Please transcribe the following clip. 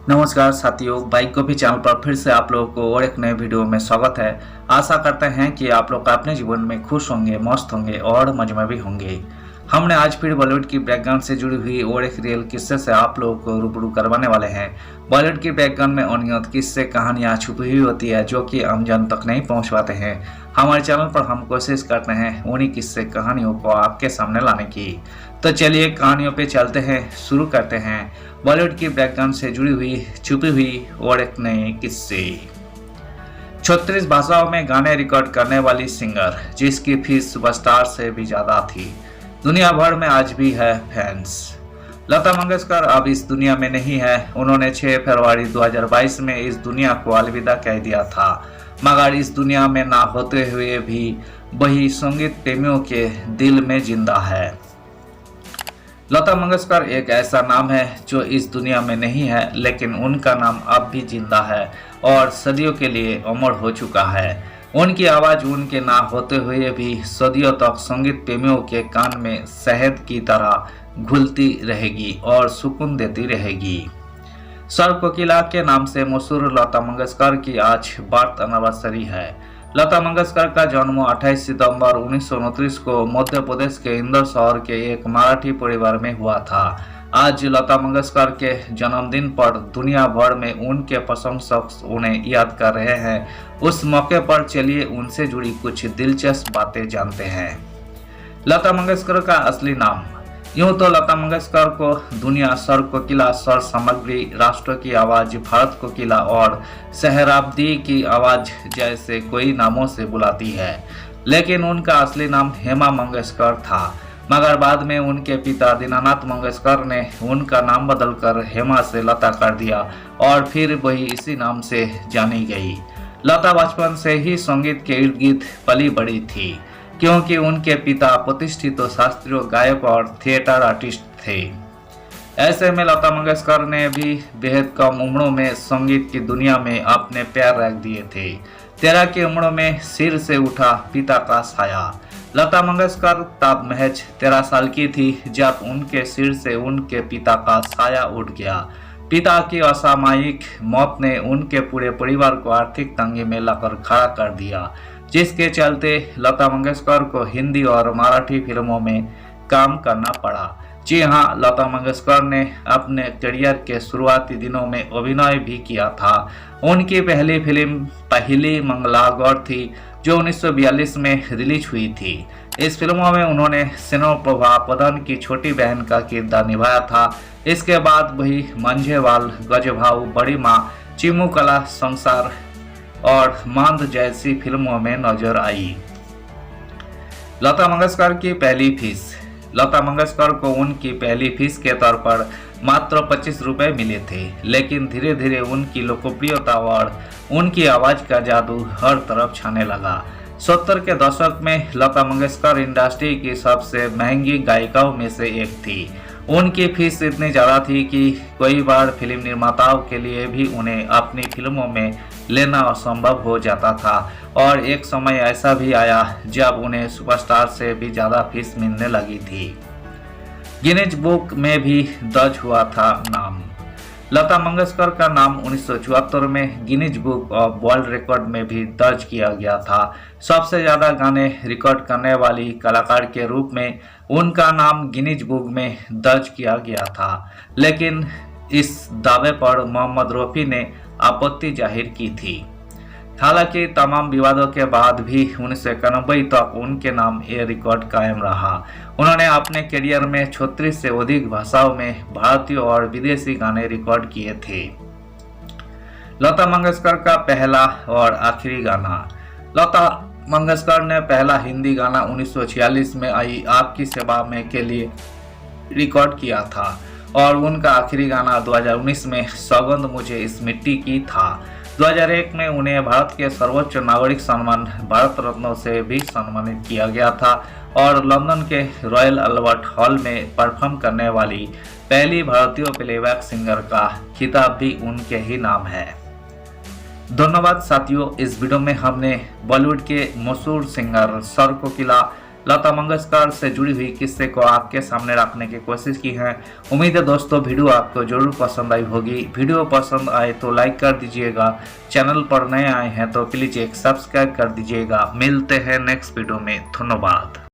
नमस्कार साथियों, bike coffee channel पर फिर से आप लोगों को और एक नए वीडियो में स्वागत है। आशा करते हैं कि आप लोग अपने जीवन में खुश होंगे, मस्त होंगे और मजे में भी होंगे। हमने आज फिर बॉलीवुड की बैकग्राउंड से जुड़ी हुई और एक रियल किस्से से आप लोगों को रूबरू करवाने वाले हैं। बॉलीवुड की बैकग्राउंड में अनगिनत किस्से कहानियां छुपी हुई होती है जो कि आम जन तक नहीं पहुंच पाते हैं। हमारे चैनल पर हम कोशिश करते हैं उन्हीं किस्से कहानियों को आपके सामने लाने की। तो चलिए कहानियों पे चलते हैं, शुरू करते हैं बॉलीवुड की बैकग्राउंड से जुड़ी हुई छुपी हुई और एक नए किस्से। 36 भाषाओं में गाने रिकॉर्ड करने वाली सिंगर जिसकी फीस सुपरस्टार से भी ज्यादा थी, दुनिया भर में आज भी है फैंस। लता मंगेशकर अब इस दुनिया में नहीं है। उन्होंने 6 फरवरी 2022 में इस दुनिया को अलविदा कह दिया था, मगर इस दुनिया में ना होते हुए भी वही संगीत प्रेमियों के दिल में जिंदा है। लता मंगेशकर एक ऐसा नाम है जो इस दुनिया में नहीं है, लेकिन उनका नाम अब भी जिंदा है और सदियों के लिए अमर हो चुका है। उनकी आवाज उनके ना होते हुए भी सदियों तक संगीत प्रेमियों के कान में शहद की तरह घुलती रहेगी और सुकून देती रहेगी। सर कोकिला के नाम से मशहूर लता मंगेशकर की आज बर्थ एनिवर्सरी है। लता मंगेशकर का जन्म 28 सितंबर 1929 को मध्य प्रदेश के इंदौर शहर के एक मराठी परिवार में हुआ था। आज लता मंगेशकर के जन्मदिन पर दुनिया भर में उनके प्रशंसक उन्हें याद कर रहे हैं। उस मौके पर चलिए उनसे जुड़ी कुछ दिलचस्प बातें जानते हैं। लता मंगेशकर का असली नाम। यूं तो लता मंगेशकर को दुनिया सर कोकिला, सर सामग्री, राष्ट्र की आवाज, भारत कोकिला और सहराब्दी की आवाज जैसे कई नामों से बुलाती है, लेकिन उनका असली नाम हेमा मंगेशकर था। मगर बाद में उनके पिता दीनानाथ मंगेशकर ने उनका नाम बदलकर हेमा से लता कर दिया और फिर वही इसी नाम से जानी गई। लता बचपन से ही संगीत के इर्द गिर्द पली बड़ी थी, क्योंकि उनके पिता प्रतिष्ठित शास्त्रीय गायक और थिएटर आर्टिस्ट थे। ऐसे में लता मंगेशकर ने भी बेहद कम उम्रों में संगीत की दुनिया में अपने पैर रख दिए थे। 13 की उम्र में सिर से उठा पिता का साया। लता मंगेशकर तब महज 13 साल की थी जब उनके सिर से उनके पिता का साया उठ गया। पिता की असामयिक मौत ने उनके पूरे परिवार को आर्थिक तंगी में लाकर खड़ा कर दिया, जिसके चलते लता मंगेशकर को हिंदी और मराठी फिल्मों में काम करना पड़ा। जी हाँ, लता मंगेशकर ने अपने करियर के शुरुआती दिनों में अभिनय भी किया था। उनकी पहली फिल्म पहली मंगला गौर थी, जो 1942 में रिलीज हुई थी। इस फिल्मों में उन्होंने सेनो प्रभा प्रधान की छोटी बहन का किरदार निभाया था। इसके बाद वही मंझेवाल, गजभाऊ, बड़ी माँ, चिमू कला संसार और मांद जैसी फिल्मों में नजर आई। लता मंगेशकर की पहली फीस। लता मंगेशकर को उनकी पहली फीस के तौर पर मात्र 25 रुपए मिले थे, लेकिन धीरे धीरे उनकी लोकप्रियता और उनकी आवाज का जादू हर तरफ छाने लगा। 70 के दशक में लता मंगेशकर इंडस्ट्री की सबसे महंगी गायिकाओं में से एक थी। उनकी फीस इतनी ज़्यादा थी कि कई बार फिल्म निर्माताओं के लिए भी उन्हें अपनी फिल्मों में लेना असंभव हो जाता था, और एक समय ऐसा भी आया जब उन्हें सुपरस्टार से भी ज़्यादा फीस मिलने लगी थी। गिनीज बुक में भी दर्ज हुआ था नाम। लता मंगेशकर का नाम 1974 में Guinness book of world record में भी दर्ज किया गया था। सबसे ज़्यादा गाने रिकॉर्ड करने वाली कलाकार के रूप में उनका नाम गिनीज बुक में दर्ज किया गया था, लेकिन इस दावे पर मोहम्मद रफ़ी ने आपत्ति जाहिर की थी। हालांकि तमाम विवादों के बाद भी 1991 तक उनके नाम ये रिकॉर्ड कायम रहा। उन्होंने अपने करियर में 36 से अधिक भाषाओं में भारतीय और विदेशी गाने रिकॉर्ड किए थे। लता मंगेशकर का पहला और आखिरी गाना। लता मंगेशकर ने पहला हिंदी गाना 1946 में आई आपकी सेवा में के लिए रिकॉर्ड किया था, और उनका आखिरी गाना 2019 में सौगंध मुझे इस मिट्टी की था। 2001 में उन्हें भारत के सर्वोच्च नागरिक सम्मान भारत रत्न से भी सम्मानित किया गया था, और लंदन के रॉयल अल्बर्ट हॉल में परफॉर्म करने वाली पहली भारतीय प्लेबैक सिंगर का खिताब भी उनके ही नाम है। धन्यवाद साथियों, इस वीडियो में हमने बॉलीवुड के मशहूर सिंगर सर कोकिला लता मंगेशकर से जुड़ी हुई किस्से को आपके सामने रखने की कोशिश की है। उम्मीद है दोस्तों वीडियो आपको जरूर पसंद आई होगी। वीडियो पसंद आए तो लाइक कर दीजिएगा, चैनल पर नए आए हैं तो प्लीज एक सब्सक्राइब कर दीजिएगा। मिलते हैं नेक्स्ट वीडियो में, धन्यवाद।